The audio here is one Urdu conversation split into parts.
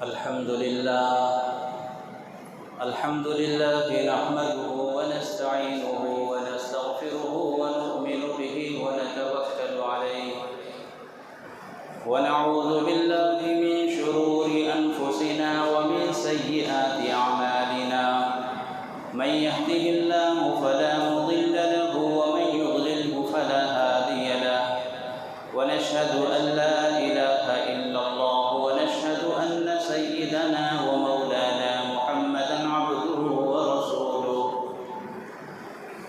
الحمد لله نحمده ونستعينه ونستغفره ونؤمن به ونتوكل عليه ونعوذ بالله من شرور أنفسنا ومن سيئات أعمالنا من يهده الله فلا مضل له ومن يضلله فلا هادي له ونشهد أن لا إله إلا الله ونشهد أن سيدنا ومولانا محمدا عبده ورسوله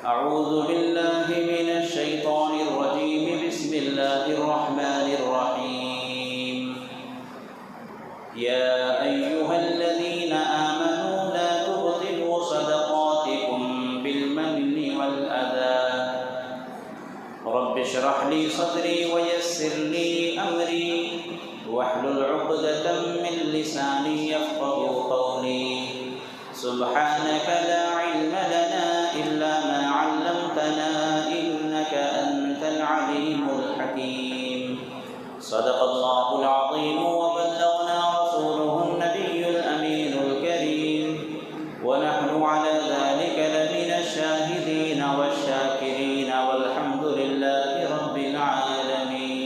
أعوذ بالله من الشيطان الرجيم بسم الله الرحمن الرحيم يا أيها الذين آمنوا لا تبطلوا صدقاتكم بالمن والأذى رب اشرح لي صدري ويسر لي أمري واحلل عقدة من لساني يفقهوا قولي سبحانك لا علم لنا إلا ما علمتنا إنك أنت العليم الحكيم صدق الله العظيم وبلغنا رسوله النبي الأمين الكريم ونحن على ذلك لمن الشاهدين والشاكرين والحمد لله رب العالمين.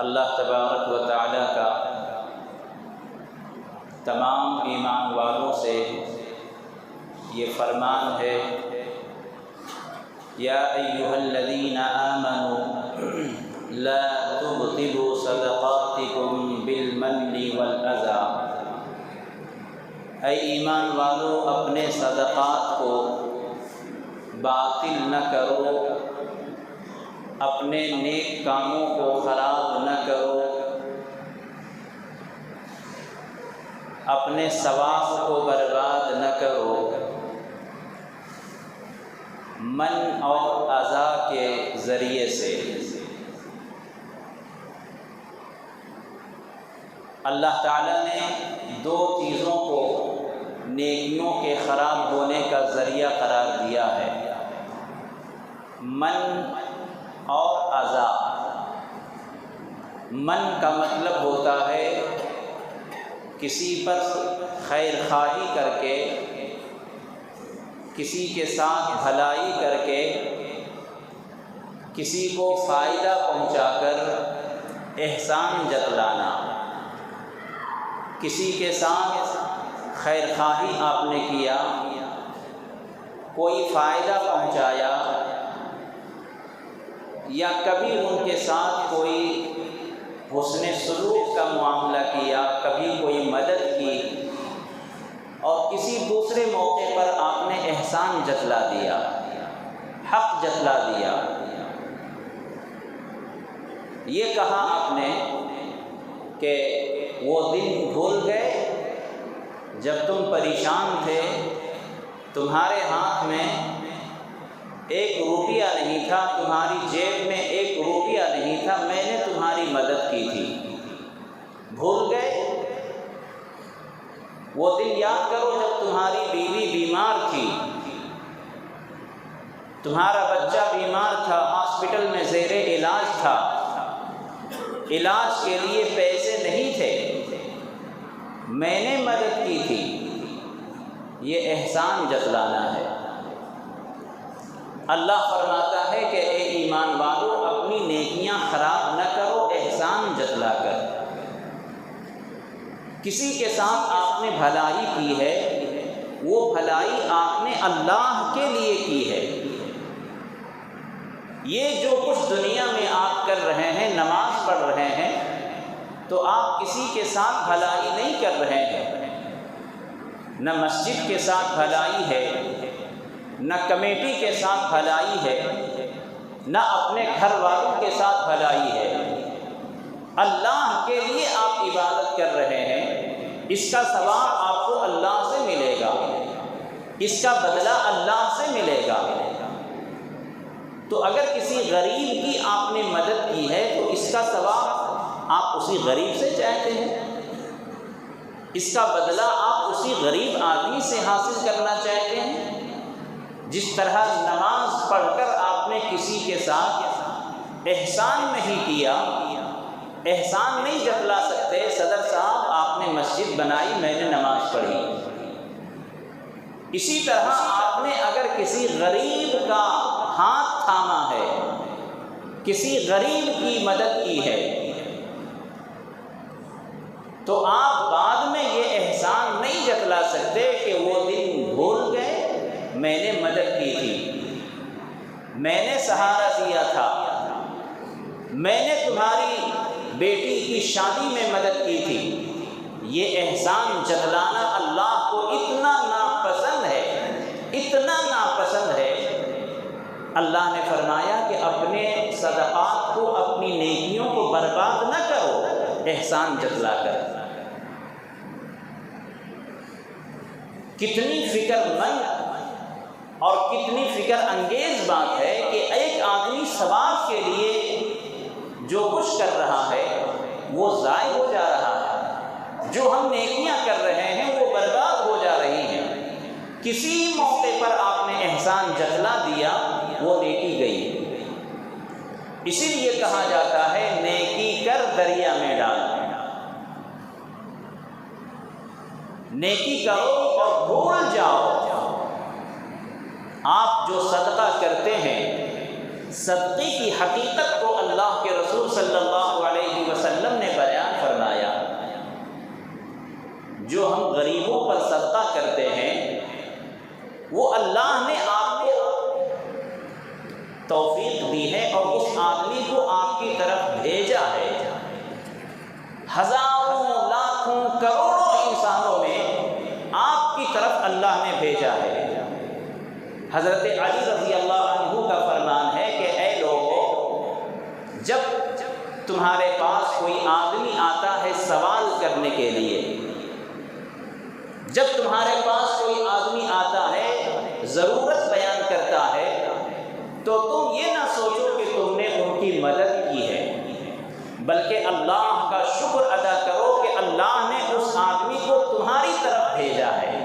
اللہ تبارک و تعالیٰ کا تمام ایمان والوں سے یہ فرمان ہے یا ایھا الذین آمنوا لا تبطلوا صدقاتکم بالمن والأذى، اے ایمان والو اپنے صدقات کو باطل نہ کرو، اپنے نیک کاموں کو خراب نہ کرو، اپنے ثواب کو برباد نہ کرو، من اور اذى کے ذریعے سے۔ اللہ تعالیٰ نے دو چیزوں کو نیکیوں کے خراب ہونے کا ذریعہ قرار دیا ہے، من اور اذى۔ من کا مطلب ہوتا ہے کسی پر خیر خواہی کر کے، کسی کے ساتھ بھلائی کر کے، کسی کو فائدہ پہنچا کر احسان جتلانا۔ کسی کے ساتھ خیر خواہی آپ نے کیا، کوئی فائدہ پہنچایا، یا کبھی ان کے ساتھ کوئی حسن سلوک کا معاملہ کیا، کبھی کوئی مدد کی، اور کسی دوسرے موقع پر آپ نے احسان جتلا دیا، حق جتلا دیا۔ یہ کہا آپ نے کہ وہ دن بھول گئے جب تم پریشان تھے، تمہارے ہاتھ میں ایک روپیہ نہیں تھا، تمہاری جیب میں ایک روپیہ نہیں تھا، میں نے تمہاری مدد کی تھی، بھول گئے؟ وہ دن یاد کرو جب تمہاری بیوی بیمار تھی، تمہارا بچہ بیمار تھا، ہاسپٹل میں زیر علاج تھا، علاج کے لیے پیسے نہیں تھے، میں نے مدد کی تھی۔ یہ احسان جتلانا ہے۔ اللہ فرماتا ہے کہ اے ایمان والو اپنی نیکیاں خراب نہ کرو احسان جتلا کر۔ کسی کے ساتھ آپ نے بھلائی کی ہے، وہ بھلائی آپ نے اللہ کے لیے کی ہے۔ یہ جو کچھ دنیا میں آپ کر رہے ہیں، نماز پڑھ رہے ہیں، تو آپ کسی کے ساتھ بھلائی نہیں کر رہے ہیں، نہ مسجد کے ساتھ بھلائی ہے، نہ کمیٹی کے ساتھ بھلائی ہے، نہ اپنے گھر والوں کے ساتھ بھلائی ہے، اللہ کے لیے آپ عبادت کر رہے ہیں۔ اس کا ثواب آپ کو اللہ سے ملے گا، اس کا بدلہ اللہ سے ملے گا۔ تو اگر کسی غریب کی آپ نے مدد کی ہے تو اس کا ثواب آپ اسی غریب سے چاہتے ہیں، اس کا بدلہ آپ اسی غریب آدمی سے حاصل کرنا چاہتے ہیں۔ جس طرح نماز پڑھ کر آپ نے کسی کے ساتھ احسان نہیں کیا، احسان نہیں جتلا سکتے، صدر صاحب آپ نے مسجد بنائی، میں نے نماز پڑھی، اسی طرح آپ نے اگر کسی غریب کا ہاتھ تھاما ہے، کسی غریب کی مدد کی ہے، تو آپ بعد میں یہ احسان نہیں جتلا سکتے کہ وہ دن بھول گئے، میں نے مدد کی تھی، میں نے سہارا دیا تھا، میں نے تمہاری بیٹی کی شادی میں مدد کی تھی۔ یہ احسان جتلانا اللہ کو اتنا ناپسند ہے، اتنا ناپسند ہے، اللہ نے فرمایا کہ اپنے صدقات کو، اپنی نیکیوں کو برباد نہ کرو احسان جتلا کر۔ کتنی فکر مند اور کتنی فکر انگیز بات ہے کہ ایک آدمی ثواب کے لیے جو کچھ کر رہا ہے وہ ضائع ہو جا رہا ہے، جو ہم نیکیاں کر رہے ہیں وہ برباد ہو جا رہی ہیں۔ کسی موقع پر آپ نے احسان جتلا دیا، وہ نیکی گئی۔ اسی لیے کہا جاتا ہے نیکی کر دریا میں ڈال، نیکی کرو اور بھول جاؤ۔ آپ جو صدقہ کرتے ہیں، صدقے کی حقیقت کو اللہ کے رسول صلی اللہ علیہ وسلم نے بیان فرمایا۔ جو ہم غریبوں پر صدقہ کرتے ہیں، وہ اللہ نے آپ کو توفیق دی ہے اور اس آدمی کو آپ کی طرف بھیجا ہے۔ ہزاروں، لاکھوں، کروڑوں انسانوں میں آپ کی طرف اللہ نے بھیجا ہے۔ حضرت علی رضی اللہ عنہ کا فرمان ہے کہ اے لوگوں، جب تمہارے پاس کوئی آدمی آتا ہے سوال کرنے کے لیے، جب تمہارے پاس کوئی آدمی آتا ہے ضرورت بیان کرتا ہے، تو تم یہ نہ سوچو کہ تم نے ان کی مدد کی ہے، بلکہ اللہ کا شکر ادا کرو کہ اللہ نے اس آدمی کو تمہاری طرف بھیجا ہے۔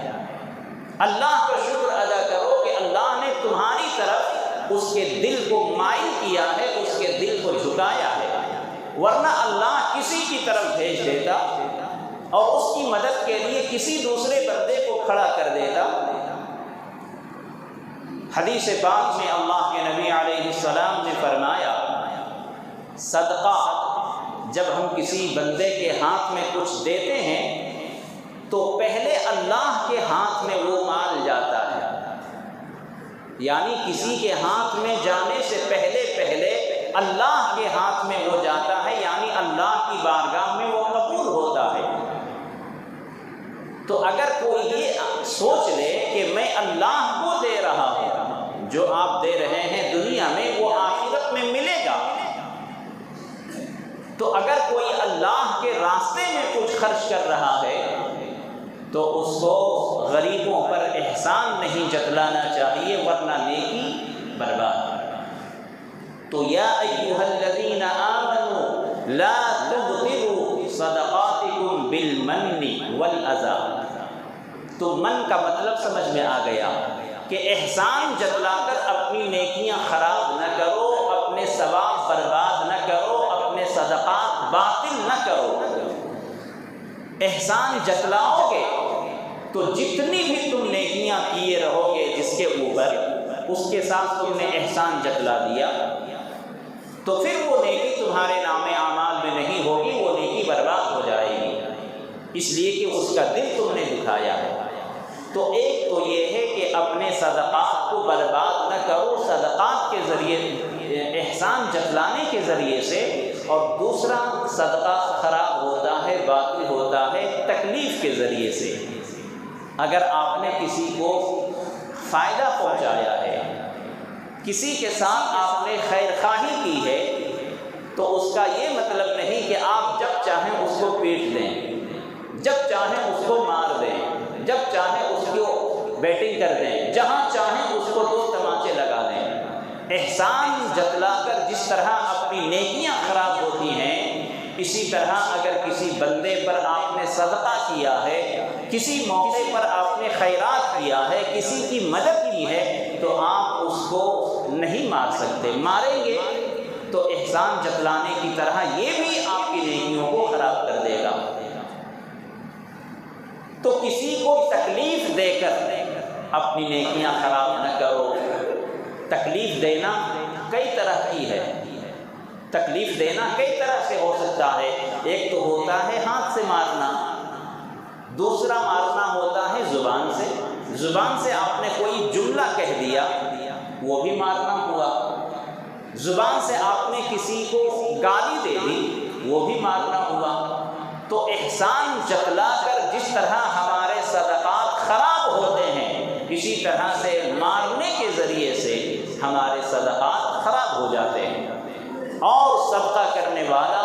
اللہ کا شکر ادا کرو کہ اللہ نے تمہاری طرف اس کے دل کو مائل کیا ہے، اس کے دل کو جھکایا ہے، ورنہ اللہ کسی کی طرف بھیج دیتا اور اس کی مدد کے لیے کسی دوسرے بندے کو کھڑا کر دیتا۔ حدیث پاک میں اللہ کے نبی علیہ السلام نے فرمایا، صدقہ جب ہم کسی بندے کے ہاتھ میں کچھ دیتے ہیں تو پہلے اللہ کے ہاتھ میں وہ مال جاتا ہے، یعنی کسی کے ہاتھ میں جانے سے پہلے اللہ کے ہاتھ میں وہ جاتا ہے، یعنی اللہ کی بارگاہ میں وہ قبول ہوتا ہے۔ تو اگر کوئی یہ سوچ لے کہ میں اللہ کو دے رہا ہوں، جو آپ دے رہے ہیں دنیا میں وہ آخرت میں ملے گا، تو اگر کوئی اللہ کے راستے میں کچھ خرچ کر رہا ہے تو اس کو غریبوں پر احسان نہیں جتلانا چاہیے، ورنہ نیکی برباد۔ تو یا ایھا الذین آمنوا لا تبطلوا صدقاتکم بالمن والاذی۔ تو من کا مطلب سمجھ میں آ گیا کہ احسان جتلا کر اپنی نیکیاں خراب نہ کرو، اپنے ثواب برباد نہ کرو، اپنے صدقات باطل نہ کرو۔ احسان جتلاؤ گے تو جتنی بھی تم نیکیاں کیے رہو گے جس کے اوپر، اس کے ساتھ تم نے احسان جتلا دیا، تو پھر وہ نیکی تمہارے نام اعمال میں نہیں ہوگی، وہ نیکی برباد ہو جائے گی، اس لیے کہ اس کا دل تم نے دکھایا ہے۔ تو ایک تو یہ ہے کہ اپنے صدقات کو برباد نہ کرو صدقات کے ذریعے، احسان جتلانے کے ذریعے سے، اور دوسرا صدقہ خراب ہوتا ہے، باطل ہوتا ہے تکلیف کے ذریعے سے۔ اگر آپ نے کسی کو فائدہ پہنچایا ہے، کسی کے ساتھ آپ نے خیر خواہی کی ہے، تو اس کا یہ مطلب نہیں کہ آپ جب چاہیں اس کو پیٹ دیں، جب چاہیں اس کو مار دیں، جب چاہیں اس کو بیٹنگ کر دیں، جہاں چاہیں اس کو 2 تماچے لگا دیں۔ احسان جتلا کر جس طرح اپنی نیکیاں خراب ہوتی ہیں، اسی طرح اگر کسی بندے پر آپ نے صدقہ کیا ہے، کسی موقع پر آپ نے خیرات کیا ہے، کسی کی مدد کی ہے، تو آپ اس کو نہیں مار سکتے۔ ماریں گے تو احسان احسان جتلانے کی طرح یہ بھی آپ کی نیکیوں کو خراب کر دے گا۔ تو کسی کو تکلیف دے کر اپنی نیکیاں خراب نہ کرو۔ تکلیف دینا کئی طرح کی ہے، تکلیف دینا کئی طرح سے ہو سکتا ہے۔ ایک تو ہوتا ہے ہاتھ سے مارنا، دوسرا مارنا ہوتا ہے زبان سے۔ زبان سے آپ نے کوئی جملہ کہہ دیا، وہ بھی مارنا ہوا۔ زبان سے آپ نے کسی کو گالی دے دی، وہ بھی مارنا ہوا۔ تو احسان جتلا کر جس طرح ہمارے صدقات خراب ہوتے ہیں، اسی طرح سے مارنے کے ذریعے سے ہمارے صدقات خراب ہو جاتے ہیں۔ اور صدقہ کرنے والا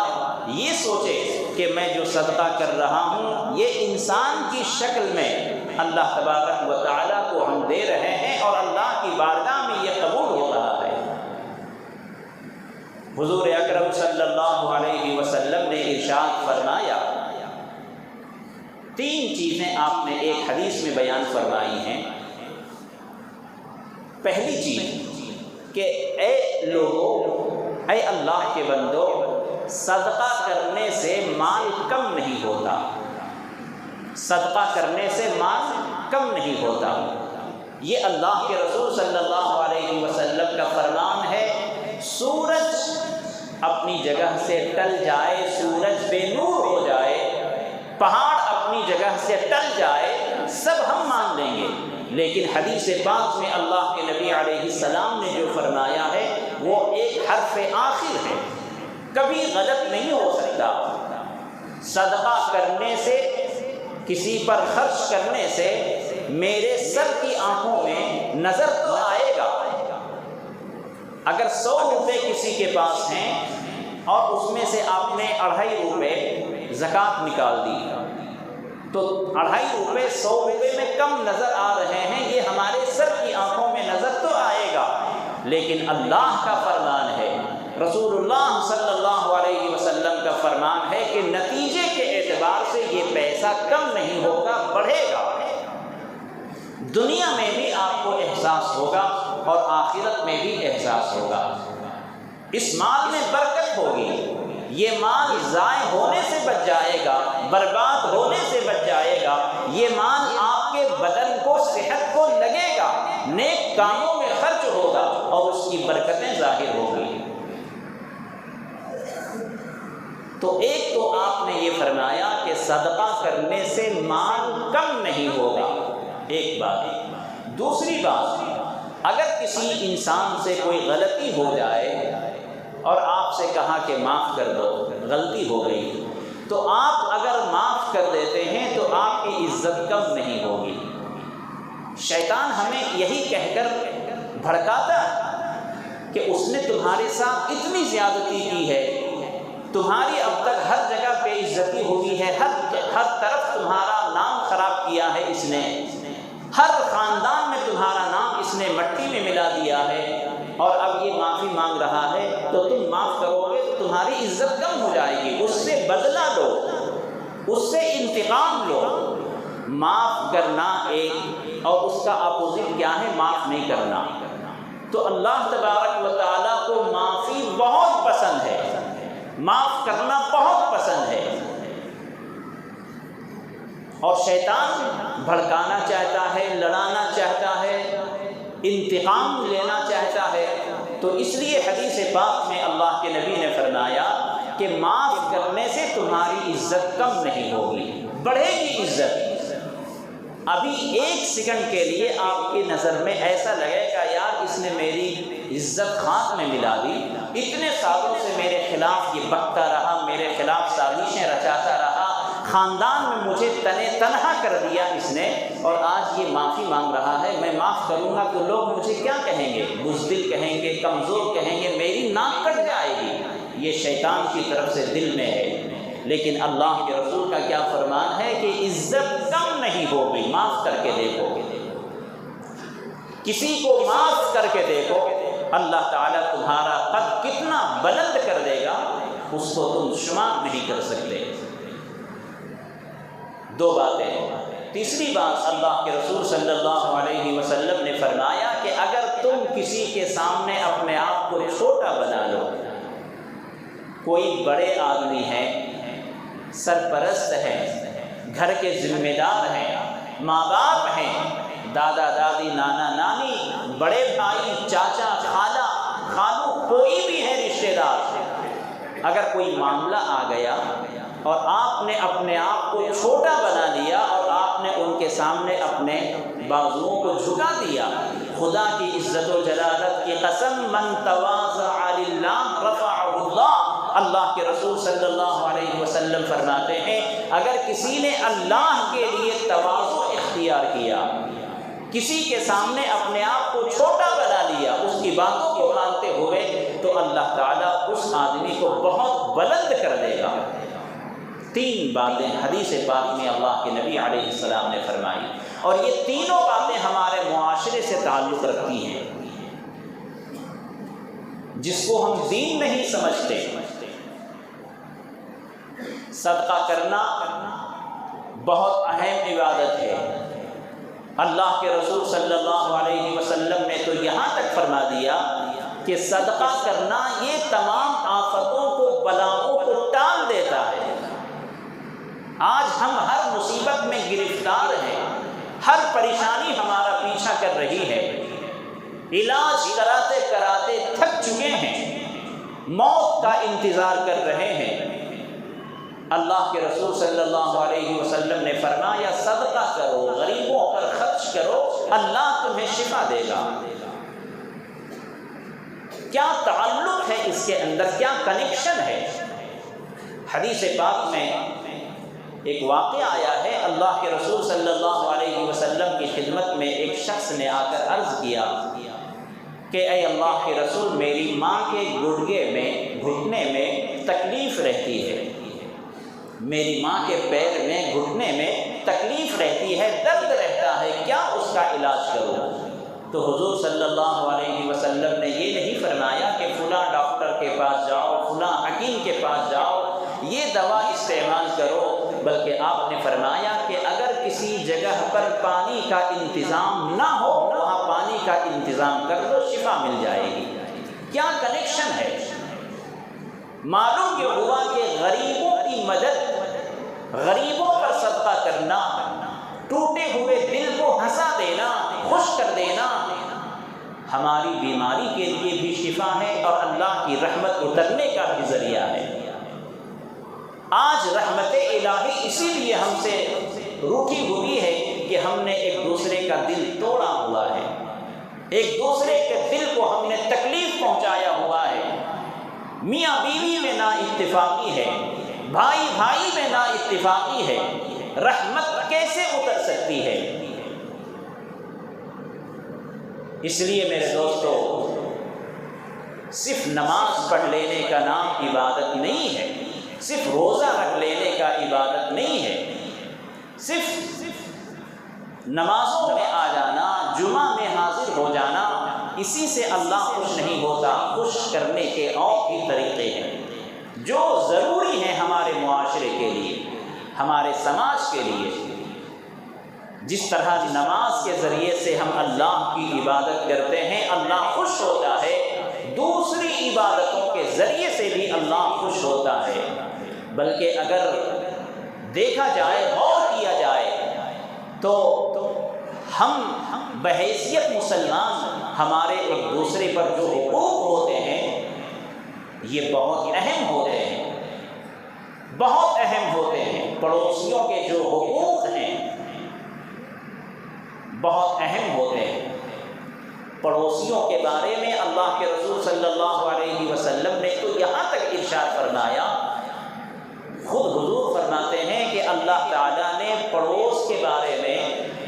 یہ سوچے کہ میں جو صدقہ کر رہا ہوں یہ انسان کی شکل میں اللہ تبارک و تعالیٰ کو ہم دے رہے ہیں اور اللہ کی بارگاہ میں یہ قبول ہو رہا ہے۔ حضور اکرم صلی اللہ علیہ وسلم نے ارشاد فرمایا، تین چیزیں آپ نے ایک حدیث میں بیان فرمائی ہیں۔ پہلی چیز کہ اے لوگوں، اے اللہ کے بندو، صدقہ کرنے سے مال کم نہیں ہوتا، صدقہ کرنے سے مال کم نہیں ہوتا۔ یہ اللہ کے رسول صلی اللہ علیہ وسلم کا فرمان ہے۔ سورج اپنی جگہ سے ٹل جائے، سورج بے نور ہو جائے، پہاڑ اپنی جگہ سے ٹل جائے، سب ہم مان لیں گے، لیکن حدیث پاک میں اللہ کے نبی علیہ السلام نے جو فرمایا ہے وہ ایک حرف آخر ہے، کبھی غلط نہیں ہو سکتا۔ صدقہ کرنے سے، کسی پر خرچ کرنے سے میرے سر کی آنکھوں میں نظر تو آئے گا۔ اگر 100 روپے کسی کے پاس ہیں اور اس میں سے آپ نے 2.5 روپے زکوٰۃ نکال دی، تو 2.5 روپے 100 روپے میں کم نظر آ رہے ہیں، یہ ہمارے سر کی آنکھوں میں نظر تو آئے گا، لیکن اللہ کا فرمان ہے، رسول اللہ صلی اللہ علیہ وسلم کا فرمان ہے کہ نتیجے کے اعتبار سے یہ پیسہ کم نہیں ہوگا، بڑھے گا۔ دنیا میں بھی آپ کو احساس ہوگا اور آخرت میں بھی احساس ہوگا۔ اس مال میں برکت ہوگی، یہ مال ضائع ہونے سے بچ جائے گا، برباد ہونے سے بچ جائے گا۔ یہ مال آپ کے بدن کو، صحت کو لگے گا، نیک کاموں میں خرچ ہوگا اور اس کی برکتیں ظاہر ہوگی۔ تو ایک تو آپ نے یہ فرمایا کہ صدقہ کرنے سے مال کم نہیں ہوگا، ایک بات۔ دوسری بات، اگر کسی انسان سے کوئی غلطی ہو جائے اور آپ سے کہا کہ معاف کر دو، غلطی ہو گئی، تو آپ اگر معاف کر دیتے ہیں تو آپ کی عزت کم نہیں ہوگی۔ شیطان ہمیں یہی کہہ کر بھڑکاتا ہے کہ اس نے تمہارے ساتھ اتنی زیادتی کی ہے، تمہاری اب تک ہر جگہ بے عزتی ہوئی ہے، ہر طرف تمہارا نام خراب کیا ہے اس نے، ہر خاندان میں تمہارا نام اس نے مٹی میں ملا دیا ہے، اور اب یہ معافی مانگ رہا ہے، تو تم معاف کرو گے تو تمہاری عزت کم ہو جائے گی، اس سے بدلہ لو، اس سے انتقام لو۔ معاف کرنا ایک، اور اس کا اپوزٹ کیا ہے؟ معاف نہیں کرنا۔ تو اللہ تبارک و تعالیٰ کو معافی بہت پسند ہے، معاف کرنا بہت پسند ہے، اور شیطان بھڑکانا چاہتا ہے، لڑانا چاہتا ہے، انتقام لینا چاہتا ہے۔ تو اس لیے حدیث پاک میں اللہ کے نبی نے فرمایا کہ معاف کرنے سے تمہاری عزت کم نہیں ہوگی، بڑھے گی عزت۔ ابھی 1 سیکنڈ کے لیے آپ کی نظر میں ایسا لگے گا یار اس نے میری عزت خاک میں ملا دی، اتنے سالوں سے میرے خلاف یہ بکتا رہا، میرے خلاف سازشیں رچاتا رہا، خاندان میں مجھے تنہا کر دیا اس نے، اور آج یہ معافی مانگ رہا ہے، میں معاف کروں گا تو لوگ مجھے کیا کہیں گے؟ بزدل کہیں گے، کمزور کہیں گے، میری ناک کٹ جائے گی۔ یہ شیطان کی طرف سے دل میں ہے، لیکن اللہ کے رسول کا کیا فرمان ہے کہ عزت کم نہیں ہوگی۔ معاف کر کے دیکھو، کسی کو معاف کر کے دیکھو، اللہ تعالیٰ تمہارا قد کتنا بلند کر دے گا، اس کو تم شمار نہیں کر سکتے۔ 2 باتیں۔ تیسری بات، اللہ کے رسول صلی اللہ علیہ وسلم نے فرمایا کہ اگر تم کسی کے سامنے اپنے آپ کو چھوٹا بنا لو، کوئی بڑے آدمی ہے، سرپرست ہے، گھر کے ذمہ دار ہیں، ماں باپ ہیں، دادا دادی، نانا نانی، بڑے بھائی، چاچا، خالہ، خالو، کوئی بھی ہے رشتہ دار، اگر کوئی معاملہ آ گیا اور آپ نے اپنے آپ کو چھوٹا بنا لیا اور آپ نے ان کے سامنے اپنے بازوؤں کو جھکا دیا، خدا کی عزت و جلالت کی قسم، من تواضع للہ رفعہ اللہ، اللہ کے رسول صلی اللہ علیہ وسلم فرماتے ہیں اگر کسی نے اللہ کے لیے تواضع اختیار کیا، کسی کے سامنے اپنے آپ کو چھوٹا بنا لیا اس کی باتوں کو مانتے ہوئے، تو اللہ تعالیٰ اس آدمی کو بہت بلند کر دے گا۔ 3 باتیں حدیث پاک میں اللہ کے نبی علیہ السلام نے فرمائی، اور یہ تینوں باتیں ہمارے معاشرے سے تعلق رکھتی ہیں، جس کو ہم دین نہیں سمجھتے۔ صدقہ کرنا بہت اہم عبادت ہے، اللہ کے رسول صلی اللہ علیہ وسلم نے تو یہاں تک فرما دیا کہ صدقہ کرنا یہ تمام آفتوں کو، بلاؤں کو ٹال دیتا ہے۔ آج ہم ہر مصیبت میں گرفتار ہیں، ہر پریشانی ہمارا پیچھا کر رہی ہے، علاج کراتے کراتے تھک چکے ہیں، موت کا انتظار کر رہے ہیں۔ اللہ کے رسول صلی اللہ علیہ وسلم نے فرمایا صدقہ کرو، غریبوں پر خرچ کرو، اللہ تمہیں شفا دے گا۔ کیا تعلق ہے اس کے اندر، کیا کنیکشن ہے؟ حدیث پاک میں ایک واقعہ آیا ہے، اللہ کے رسول صلی اللہ علیہ وسلم کی خدمت میں ایک شخص نے آ کر عرض کیا کہ اے اللہ کے رسول، میری ماں کے گھٹنے میں تکلیف رہتی ہے، میری ماں کے پیر میں، گھٹنے میں تکلیف رہتی ہے، درد رہتا ہے، کیا اس کا علاج کروں؟ تو حضور صلی اللہ علیہ وسلم نے یہ نہیں فرمایا کہ فلاں ڈاکٹر کے پاس جاؤ، فلاں حکیم کے پاس جاؤ، یہ دوا استعمال کرو، بلکہ آپ نے فرمایا کہ اگر کسی جگہ پر پانی کا انتظام نہ ہو، وہاں پانی کا انتظام کر دو، شفا مل جائے گی۔ کیا کنیکشن ہے؟ معلوم یہ ہوا کہ غریبوں کی مدد، غریبوں پر صدقہ کرنا، ٹوٹے ہوئے دل کو ہنسا دینا، خوش کر دینا، ہماری بیماری کے لیے بھی شفا ہے اور اللہ کی رحمت اترنے کا بھی ذریعہ ہے۔ آج رحمت الہی اسی لیے ہم سے روٹھی ہوئی ہے کہ ہم نے ایک دوسرے کا دل توڑا ہوا ہے، ایک دوسرے کے دل کو ہم نے تکلیف پہنچایا ہوا ہے، میاں بیوی میں نا اتفاقی ہے، بھائی بھائی میں نا اتفاقی ہے، رحمت کیسے اتر سکتی ہے؟ اس لیے میرے دوستو، صرف نماز پڑھ لینے کا نام عبادت نہیں ہے، صرف روزہ رکھ لینے کا عبادت نہیں ہے، صرف نمازوں میں آ جانا، جمعہ میں حاضر ہو جانا، اسی سے اللہ خوش نہیں ہوتا۔ خوش کرنے کے اور بھی طریقے ہیں جو ضروری ہیں ہمارے معاشرے کے لیے، ہمارے سماج کے لیے۔ جس طرح نماز کے ذریعے سے ہم اللہ کی عبادت کرتے ہیں، اللہ خوش ہوتا ہے، دوسری عبادتوں کے ذریعے سے بھی اللہ خوش ہوتا ہے۔ بلکہ اگر دیکھا جائے، غور کیا جائے تو ہم بحیثیت مسلمان ہمارے ایک دوسرے پر جو حقوق ہوتے ہیں یہ بہت اہم ہوتے ہیں، بہت اہم ہوتے ہیں۔ پڑوسیوں کے جو حقوق ہیں بہت اہم ہوتے ہیں۔ پڑوسیوں کے بارے میں اللہ کے رسول صلی اللہ علیہ وسلم نے تو یہاں تک ارشاد فرمایا، خود حضور فرماتے ہیں کہ اللہ تعالیٰ نے پڑوس کے بارے میں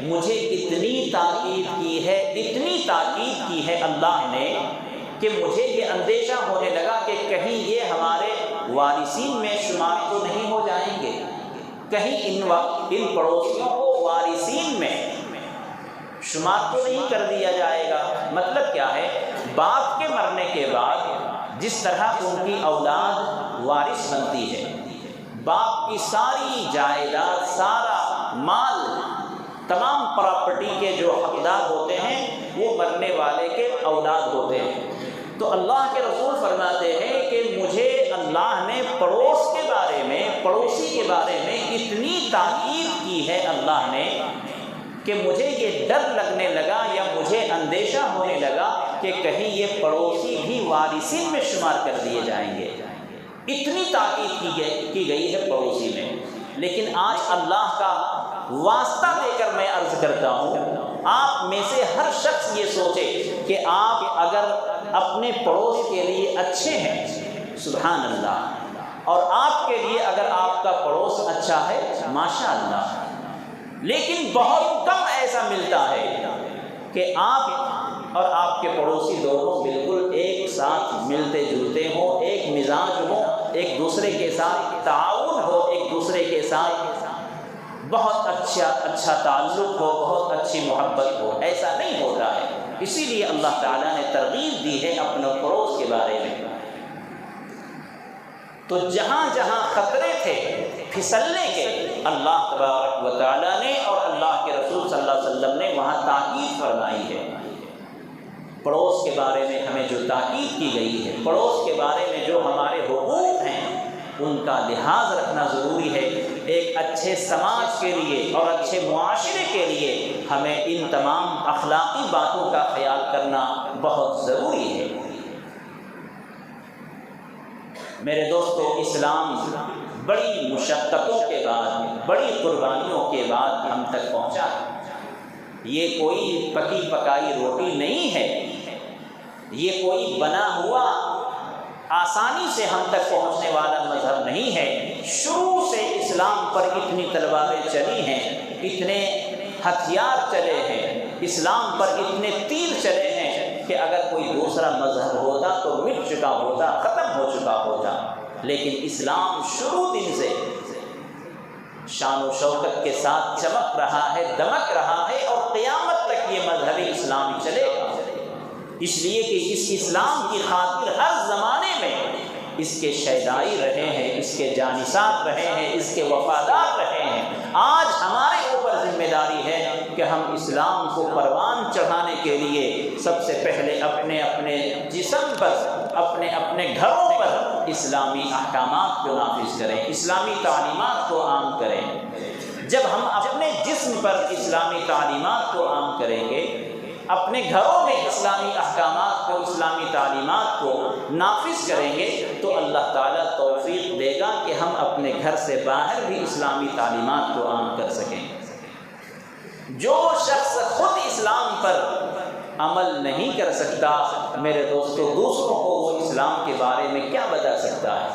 مجھے اتنی تاکید کی ہے، اتنی تاکید کی ہے اللہ نے، کہ مجھے یہ اندیشہ ہونے لگا کہ کہیں یہ ہمارے وارثین میں شمار تو نہیں ہو جائیں گے، کہیں ان پڑوسیوں کو وارثین میں شمار تو نہیں کر دیا جائے گا۔ مطلب کیا ہے؟ باپ کے مرنے کے بعد جس طرح ان کی اولاد وارث بنتی ہے، باپ کی ساری جائیداد، سارا مال، تمام پراپرٹی کے جو حقدار ہوتے ہیں وہ مرنے والے کے اولاد ہوتے ہیں، تو اللہ کے رسول فرماتے ہیں کہ مجھے اللہ نے پڑوس کے بارے میں، پڑوسی کے بارے میں اتنی تاکید کی ہے اللہ نے کہ مجھے یہ ڈر لگنے لگا یا مجھے اندیشہ ہونے لگا کہ کہیں یہ پڑوسی بھی وارثین میں شمار کر دیے جائیں گے۔ اتنی تاکید کی گئی ہے پڑوسی میں۔ لیکن آج اللہ کا واسطہ دے کر میں عرض کرتا ہوں، آپ میں سے ہر شخص یہ سوچے کہ آپ اگر اپنے پڑوس کے لیے اچھے ہیں، سبحان اللہ، اور آپ کے لیے اگر آپ کا پڑوس اچھا ہے، ماشاء اللہ، لیکن بہت کم ایسا ملتا ہے کہ آپ اور آپ کے پڑوسی دونوں بالکل ایک ساتھ ملتے جلتے ہوں، ایک مزاج ہو، ایک دوسرے کے ساتھ تعاون ہو، ایک دوسرے کے ساتھ بہت اچھا تعلق ہو، بہت اچھی محبت ہو۔ ایسا نہیں ہوتا ہے۔ اسی لیے اللہ تعالیٰ نے ترغیب دی ہے اپنے پڑوس کے بارے میں۔ تو جہاں جہاں خطرے تھے پھسلنے کے، اللہ تبارک و تعالیٰ نے اور اللہ کے رسول صلی اللہ علیہ وسلم نے وہاں تاکید فرمائی ہے۔ پڑوس کے بارے میں ہمیں جو تاکید کی گئی ہے، پڑوس کے بارے میں جو ہمارے حقوق ہیں، ان کا لحاظ رکھنا ضروری ہے۔ ایک اچھے سماج کے لیے اور اچھے معاشرے کے لیے ہمیں ان تمام اخلاقی باتوں کا خیال کرنا بہت ضروری ہے۔ میرے دوستو، اسلام بڑی مشقتوں کے بعد، بڑی قربانیوں کے بعد ہم تک پہنچا ہے۔ یہ کوئی پکی پکائی روٹی نہیں ہے، یہ کوئی بنا ہوا آسانی سے ہم تک پہنچنے والا مذہب نہیں ہے۔ شروع سے اسلام پر اتنی تلواریں چلی ہیں، اتنے ہتھیار چلے ہیں، اسلام پر اتنے تیر چلے ہیں کہ اگر کوئی دوسرا مذہب ہوتا تو مٹ چکا ہوتا، ختم ہو چکا ہوتا۔ لیکن اسلام شروع دن سے شان و شوکت کے ساتھ چمک رہا ہے، دمک رہا ہے، اور قیامت تک یہ مذہب اسلامی چلے گا۔ اس لیے کہ اس اسلام کی خاطر ہر زمانے میں اس کے شیدائی رہے ہیں، اس کے جانثار رہے ہیں، اس کے وفادار رہے ہیں۔ آج ہمارے اوپر ذمہ داری ہے کہ ہم اسلام کو پروان چڑھانے کے لیے سب سے پہلے اپنے اپنے جسم پر، اپنے اپنے گھروں پر اسلامی احکامات کو نافذ کریں، اسلامی تعلیمات کو عام کریں۔ جب ہم اپنے جسم پر اسلامی تعلیمات کو عام کریں گے، اپنے گھروں میں اسلامی احکامات کو، اسلامی تعلیمات کو نافذ کریں گے، تو اللہ تعالیٰ توفیق دے گا کہ ہم اپنے گھر سے باہر بھی اسلامی تعلیمات کو عام کر سکیں۔ جو شخص خود اسلام پر عمل نہیں کر سکتا، میرے دوستو، دوسروں کو وہ اسلام کے بارے میں کیا بتا سکتا ہے؟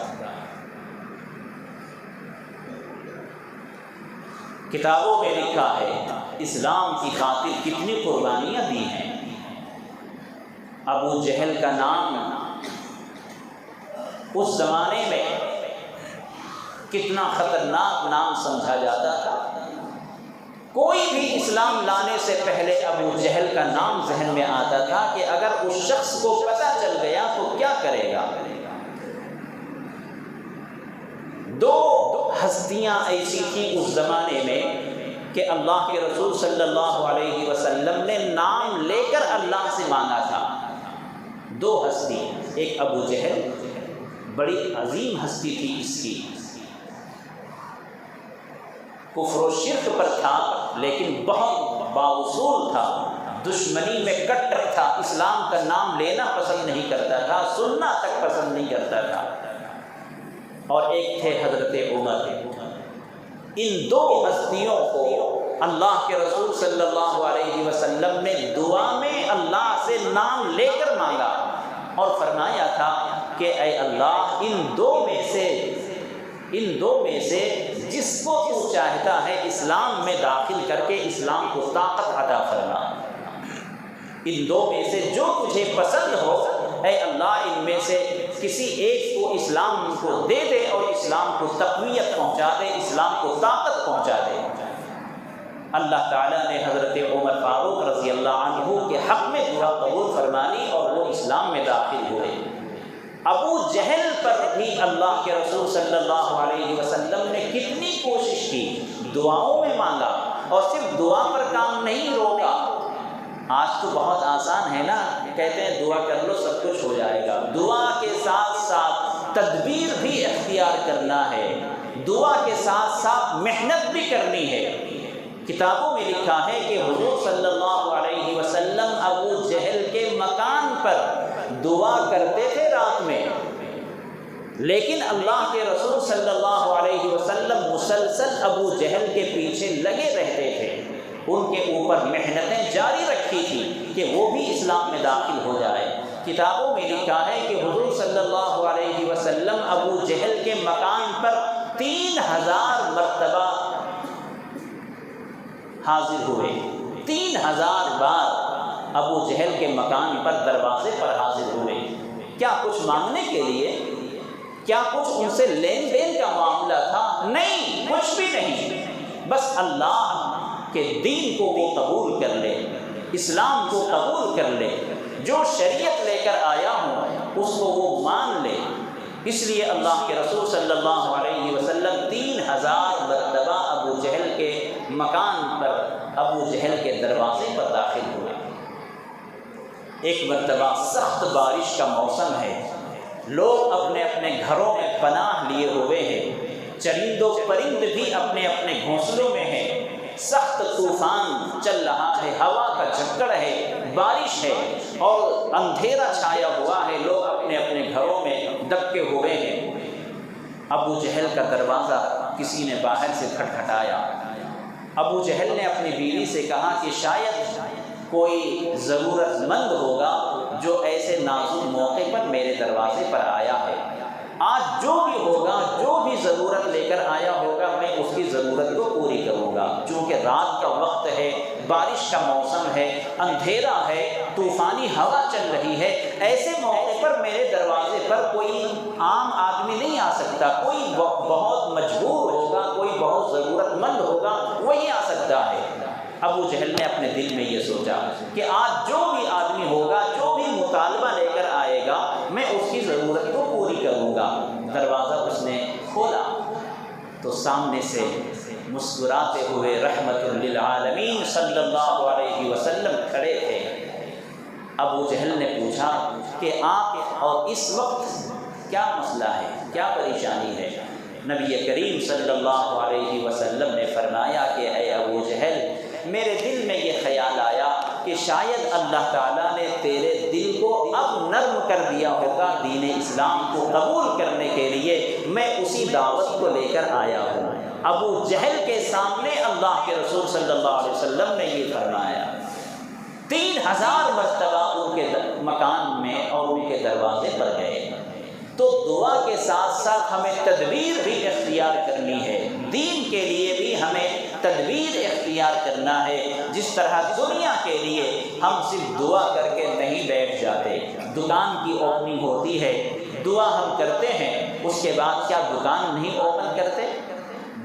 کتابوں میں لکھا ہے اسلام کی خاطر کتنی قربانیاں دی ہیں۔ ابو جہل کا نام اس زمانے میں کتنا خطرناک نام سمجھا جاتا تھا۔ کوئی بھی اسلام لانے سے پہلے ابو جہل کا نام ذہن میں آتا تھا کہ اگر اس شخص کو پتہ چل گیا تو کیا کرے گا۔ دو ہستیاں ایسی تھیں اس زمانے میں کہ اللہ کے رسول صلی اللہ علیہ وسلم نے نام لے کر اللہ سے مانگا تھا۔ دو ہستی، ایک ابو جہل، بڑی عظیم ہستی تھی، اس کی کفر و شرک پر تھا لیکن بہت باوصول تھا، دشمنی میں کٹر تھا، اسلام کا نام لینا پسند نہیں کرتا تھا، سننا تک پسند نہیں کرتا تھا۔ اور ایک تھے حضرت عمر۔ ان دو ہستیوں کو اللہ کے رسول صلی اللہ علیہ وسلم نے دعا میں اللہ سے نام لے کر مانگا اور فرمایا تھا کہ اے اللہ، ان دو میں سے جس کو تو چاہتا ہے اسلام میں داخل کر کے اسلام کو طاقت عطا فرما۔ ان دو میں سے جو تجھے پسند ہو، اے اللہ، ان میں سے کسی ایک کو اسلام کو دے دے اور اسلام کو تقویت پہنچا دے، اسلام کو طاقت پہنچا دے۔ اللہ تعالیٰ نے حضرت عمر فاروق رضی اللہ عنہ کے حق میں دعا قبول فرما لی اور وہ اسلام میں داخل ہوئے۔ ابو جہل پر بھی اللہ کے رسول صلی اللہ علیہ وسلم نے کتنی کوشش کی، دعاؤں میں مانگا، اور صرف دعا پر کام نہیں روکا۔ آج تو بہت آسان ہے نا، کہتے ہیں دعا کر لو سب کچھ ہو جائے گا. دعا کے ساتھ ساتھ تدبیر بھی اختیار کرنا ہے، دعا کے ساتھ ساتھ محنت بھی کرنی ہے. کتابوں میں لکھا ہے کہ حضور صلی اللہ علیہ وسلم ابو جہل کے مکان پر دعا کرتے تھے رات میں، لیکن اللہ کے رسول صلی اللہ علیہ وسلم مسلسل ابو جہل کے پیچھے لگے رہتے تھے، ان کے اوپر محنتیں جاری رکھی تھی کہ وہ بھی اسلام میں داخل ہو جائے. کتابوں میں لکھا ہے کہ حضور صلی اللہ علیہ وسلم ابو جہل کے مکان پر 3000 مرتبہ حاضر ہوئے. 3000 بار ابو جہل کے مکان پر دروازے پر حاضر ہوئے. کیا کچھ مانگنے کے لیے؟ کیا کچھ ان سے لین دین کا معاملہ تھا؟ نہیں، کچھ بھی نہیں. بس اللہ کے دین کو وہ قبول کر لے، اسلام کو قبول کر لے، جو شریعت لے کر آیا ہوں اس کو وہ مان لے. اس لیے اللہ کے رسول صلی اللہ علیہ وسلم 3000 مرتبہ ابو جہل کے مکان پر، ابو جہل کے دروازے پر داخل ہوئے. ایک مرتبہ سخت بارش کا موسم ہے، لوگ اپنے اپنے گھروں میں پناہ لیے ہوئے ہیں، چرند و پرند بھی اپنے اپنے گھونسلوں میں ہیں. سخت طوفان چل رہا ہے، ہوا کا جھکڑ ہے، بارش ہے اور اندھیرا چھایا ہوا ہے، لوگ اپنے اپنے گھروں میں دبکے ہوئے ہیں. ابو جہل کا دروازہ کسی نے باہر سے کھٹکھٹایا. ابو جہل نے اپنی بیوی سے کہا کہ شاید کوئی ضرورت مند ہوگا جو ایسے نازک موقع پر میرے دروازے پر آیا ہے. آج جو بھی ہوگا، جو بھی ضرورت لے کر آیا ہوگا، میں اس کی ضرورت کو پوری کروں گا. چونکہ رات کا وقت ہے، بارش کا موسم ہے، اندھیرا ہے، طوفانی ہوا چل رہی ہے، ایسے موقع پر میرے دروازے پر کوئی عام آدمی نہیں آ سکتا. کوئی بہت مجبور ہوگا، کوئی بہت ضرورت مند ہوگا، وہی آ سکتا ہے. ابو جہل نے اپنے دل میں یہ سوچا کہ آج جو بھی آدمی ہوگا، جو بھی مطالبہ لے کر آئے گا، میں اس کی ضرورت کو پوری کروں گا. دروازہ اس نے کھولا تو سامنے سے مسکراتے ہوئے رحمت للعالمین صلی اللہ علیہ وسلم کھڑے تھے. ابو جہل نے پوچھا کہ آپ اور اس وقت کیا مسئلہ ہے، کیا پریشانی ہے؟ نبی کریم صلی اللہ علیہ وسلم نے فرمایا کہ اے ابو جہل، میرے دل میں یہ خیال آیا کہ شاید اللہ تعالیٰ نے تیرے دل کو اب نرم کر دیا ہوگا دین اسلام کو قبول کرنے کے لیے، میں اسی دعوت کو لے کر آیا ہوں. ابو جہل کے سامنے اللہ کے رسول صلی اللہ علیہ وسلم نے یہ فرمایا. 3000 مرتبہ ان کے مکان میں اور ان کے دروازے پر گئے. تو دعا کے ساتھ ساتھ ہمیں تدبیر بھی اختیار کرنی ہے. دین کے لیے بھی ہمیں تدبیر اختیار کرنا ہے. جس طرح دنیا کے لیے ہم صرف دعا کر کے نہیں بیٹھ جاتے. دکان کی اوپننگ ہوتی ہے، دعا ہم کرتے ہیں، اس کے بعد کیا دکان نہیں اوپن کرتے؟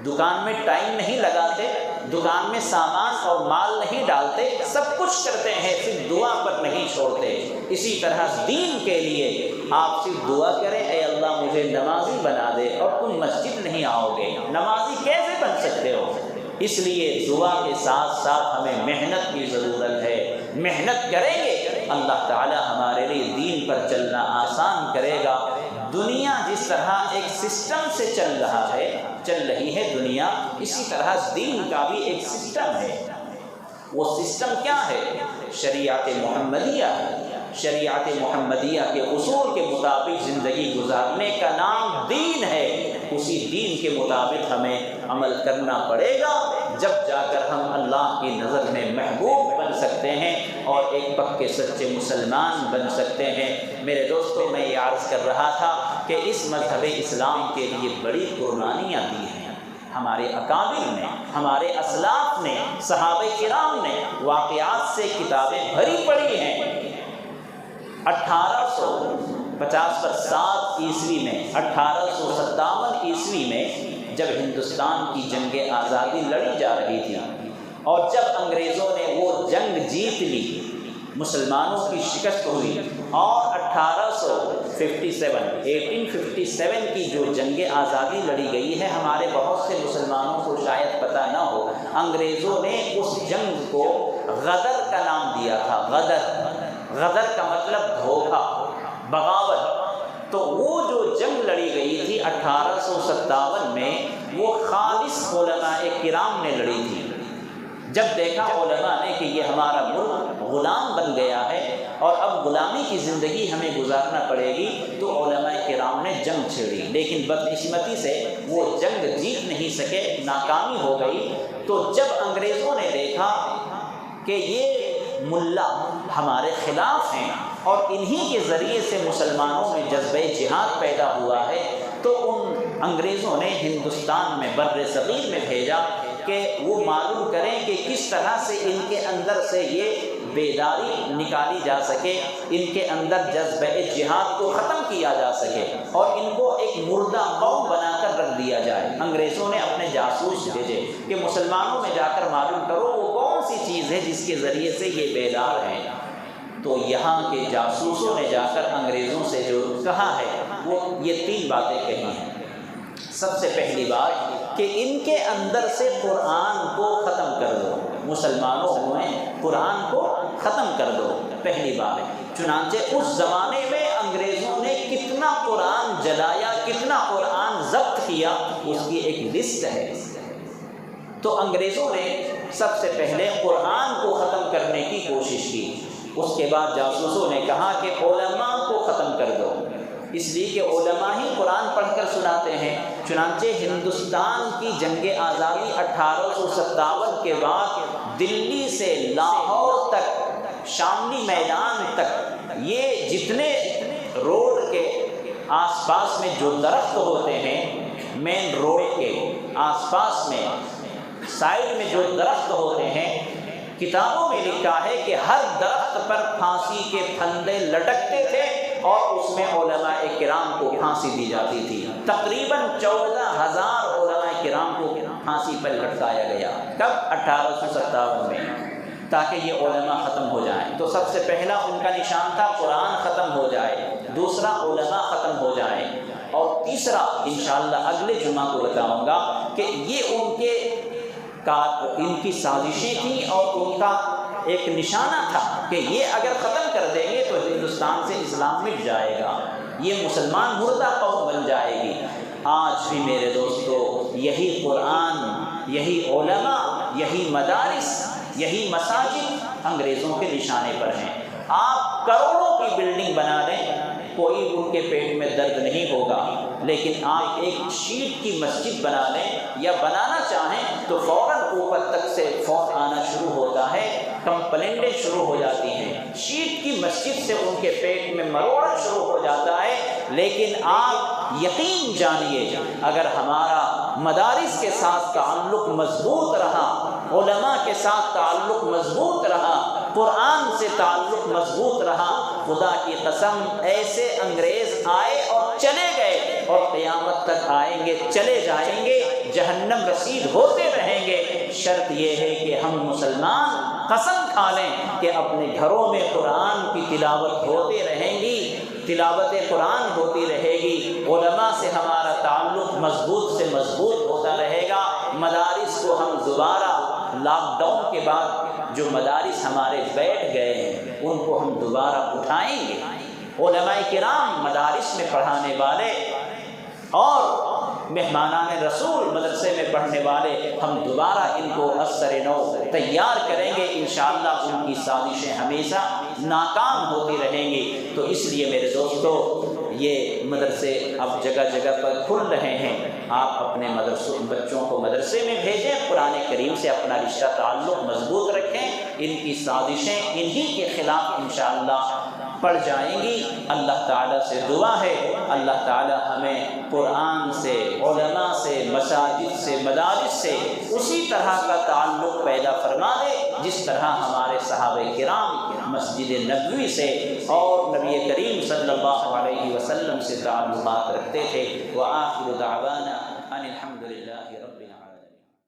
دکان میں ٹائم نہیں لگاتے، دکان میں سامان اور مال نہیں ڈالتے، سب کچھ کرتے ہیں، صرف دعا پر نہیں چھوڑتے. اسی طرح دین کے لیے آپ صرف دعا کریں، اے اللہ مجھے نمازی بنا دے، اور تم مسجد نہیں آؤ گے. نمازی کیسے بن سکتے ہو؟ اس لیے دعا کے ساتھ ساتھ ہمیں محنت کی ضرورت ہے. محنت کریں گے اللہ تعالی ہمارے لیے دین پر چلنا آسان کرے گا. دنیا جس طرح ایک سسٹم سے چل رہی ہے دنیا، اسی طرح دین کا بھی ایک سسٹم ہے. وہ سسٹم کیا ہے؟ شریعت محمدیہ. شریعت محمدیہ کے اصول کے مطابق زندگی گزارنے کا نام دین ہے. اسی دین کے مطابق ہمیں عمل کرنا پڑے گا، جب جا کر ہم اللہ کی نظر میں محبوب بن سکتے ہیں اور ایک پکے سچے مسلمان بن سکتے ہیں. میرے دوستوں، میں یہ عرض کر رہا تھا کہ اس مذہب اسلام کے لیے بڑی قربانیاں دی ہیں ہمارے اکابر نے، ہمارے اسلاف نے، صحابہ کرام نے. واقعات سے کتابیں بھری پڑی ہیں. 1857 عیسوی میں، 1857 عیسوی میں جب ہندوستان کی جنگ آزادی لڑی جا رہی تھی اور جب انگریزوں نے وہ جنگ جیت لی، مسلمانوں کی شکست ہوئی، اور 1857 کی جو جنگ آزادی لڑی گئی ہے، ہمارے بہت سے مسلمانوں کو شاید پتہ نہ ہو، انگریزوں نے اس جنگ کو غدر کا نام دیا تھا. غدر. غدر کا مطلب دھوکہ، بغاوت۔ تو وہ جو جنگ لڑی گئی تھی 1857 میں، وہ خالص علماء کرام نے لڑی تھی۔ جب دیکھا علماء نے کہ یہ ہمارا ملک غلام بن گیا ہے اور اب غلامی کی زندگی ہمیں گزارنا پڑے گی، تو علماء کرام نے جنگ چھیڑی، لیکن بدقسمتی سے وہ جنگ جیت نہیں سکے، ناکامی ہو گئی۔ تو جب انگریزوں نے دیکھا کہ یہ ملا ہمارے خلاف ہیں اور انہی کے ذریعے سے مسلمانوں میں جذبہ جہاد پیدا ہوا ہے، تو ان انگریزوں نے ہندوستان میں بر صغیر میں بھیجا کہ وہ معلوم کریں کہ کس طرح سے ان کے اندر سے یہ بیداری نکالی جا سکے، ان کے اندر جذبہ جہاد کو ختم کیا جا سکے اور ان کو ایک مردہ قوم بنا کر رکھ دیا جائے۔ انگریزوں نے اپنے جاسوس بھیجے کہ مسلمانوں میں جا کر معلوم کرو وہ کون سی چیز ہے جس کے ذریعے سے یہ بیدار ہیں۔ تو یہاں کے جاسوسوں نے جا کر انگریزوں سے جو کہا ہے وہ یہ 3 باتیں کہی ہیں۔ سب سے پہلی بات کہ ان کے اندر سے قرآن کو ختم کر دو، مسلمانوں میں قرآن کو ختم کر دو، پہلی بات۔ چنانچہ اس زمانے میں انگریزوں نے کتنا قرآن جلایا، کتنا قرآن ضبط کیا، اس کی ایک لسٹ ہے۔ تو انگریزوں نے سب سے پہلے قرآن کو ختم کرنے کی کوشش کی۔ اس کے بعد جاسوسوں نے کہا کہ علماء کو ختم کر دو، اس لیے کہ علماء ہی قرآن پڑھ کر سناتے ہیں۔ چنانچہ ہندوستان کی جنگ آزادی 1857 کے بعد دلی سے لاہور تک، شاملی میدان تک، یہ جتنے روڈ کے آس پاس میں جو درخت ہوتے ہیں، مین روڈ کے آس پاس میں سائڈ میں جو درخت ہوتے ہیں، کتابوں میں لکھا ہے کہ ہر درخت پر پھانسی کے پھندے لٹکتے تھے اور اس میں علماء کرام کو پھانسی دی جاتی تھی۔ تقریباً 14,000 علماء کرام کو پھانسی پر لٹکایا گیا۔ کب؟ 1857 میں، تاکہ یہ علماء ختم ہو جائیں۔ تو سب سے پہلا ان کا نشان تھا قرآن ختم ہو جائے، دوسرا علماء ختم ہو جائیں، اور تیسرا انشاءاللہ اگلے جمعہ کو بتاؤں گا کہ یہ ان کی سازشیں تھیں اور ان کا ایک نشانہ تھا کہ یہ اگر ختم کر دیں گے تو ہندوستان سے اسلام مٹ جائے گا، یہ مسلمان مردہ قوم بن جائے گی۔ آج بھی میرے دوستو یہی قرآن، یہی علماء، یہی مدارس، یہی مساجد انگریزوں کے نشانے پر ہیں۔ آپ کروڑوں کی بلڈنگ بنا لیں، کوئی ان کے پیٹ میں درد نہیں ہوگا، لیکن آپ ایک شیٹ کی مسجد بنا لیں یا بنانا چاہیں تو فوراً اوپر تک سے فون آنا شروع ہوتا ہے، کمپلینٹیں شروع ہو جاتی ہیں۔ شیٹ کی مسجد سے ان کے پیٹ میں مروڑا شروع ہو جاتا ہے۔ لیکن آپ یقین جانیے، اگر ہمارا مدارس کے ساتھ تعلق مضبوط رہا، علماء کے ساتھ تعلق مضبوط رہا، قرآن سے تعلق مضبوط رہا، خدا کی قسم ایسے انگریز آئے اور چلے گئے اور قیامت تک آئیں گے، چلے جائیں گے، جہنم رسید ہوتے رہیں گے۔ شرط یہ ہے کہ ہم مسلمان قسم کھا لیں کہ اپنے گھروں میں قرآن کی تلاوت ہوتے رہیں گی، تلاوت قرآن ہوتی رہے گی، علماء سے ہمارا تعلق مضبوط سے مضبوط ہوتا رہے گا۔ مدارس کو ہم دوبارہ لاک ڈاؤن کے بعد جو مدارس ہمارے بیٹھ گئے ہیں ان کو ہم دوبارہ اٹھائیں گے۔ علماء کرام مدارس میں پڑھانے والے اور مہمانان رسول مدرسے میں پڑھنے والے ہم دوبارہ ان کو اثر نو تیار کریں گے۔ انشاءاللہ ان کی سازشیں ہمیشہ ناکام ہوتی رہیں گی۔ تو اس لیے میرے دوستو یہ مدرسے اب جگہ جگہ پر کھل رہے ہیں، آپ اپنے بچوں کو مدرسے میں بھیجیں، قرآن کریم سے اپنا رشتہ تعلق مضبوط رکھیں، ان کی سازشیں انہی کے خلاف انشاءاللہ پڑ جائیں گی۔ اللہ تعالیٰ سے دعا ہے اللہ تعالیٰ ہمیں قرآن سے، علماء سے، مساجد سے، مدارس سے اسی طرح کا تعلق پیدا فرما دے جس طرح ہمارے صحابہ کرام مسجد نبوی سے اور نبی کریم صلی اللہ علیہ وسلم سے تعلقات رکھتے تھے۔ وآخر دعوانا ان الحمد للہ رب